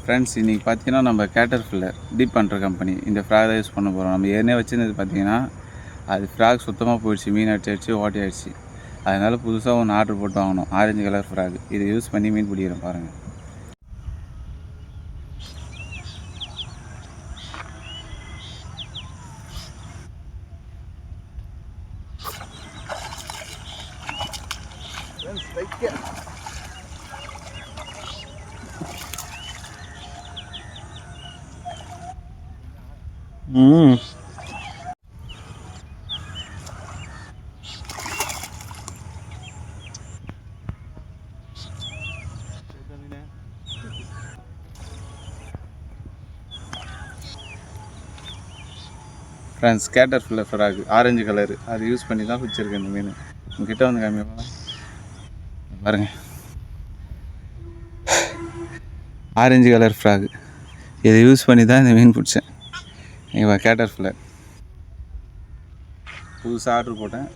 Friends, இன்றைக்கி பார்த்தீங்கன்னா நம்ம கேட்டர்பில்லர் டீப் பண்ணுற கம்பெனி இந்த ஃப்ராக் தான் யூஸ் பண்ண போகிறோம். நம்ம ஏற்கனவே வச்சுருந்தது பார்த்தீங்கன்னா அது ஃப்ராக் சுத்தமாக போயிடுச்சு, மீன் அடிச்சு ஓட்டி ஆயிடுச்சு. அதனால் புதுசாக ஒன்று ஆர்டர் போட்டு வாங்கணும், ஆரஞ்சு கலர் ஃப்ராக். இதை யூஸ் பண்ணி மீன் பிடிக்கிறோம் பாருங்கள். Friends, caterpillar frock orange colour, அது யூஸ் பண்ணி தான் பிடிச்சிருக்கு இந்த மீன். உங்ககிட்ட வந்து காமிப்பா பாருங்கள், ஆரஞ்சு கலர் ஃப்ராக். இதை யூஸ் பண்ணி தான் இந்த மீன் பிடிச்சேன். இவன் கேட்டர்பில்லர் புதுசாக ஆர்டர் போட்டேன்.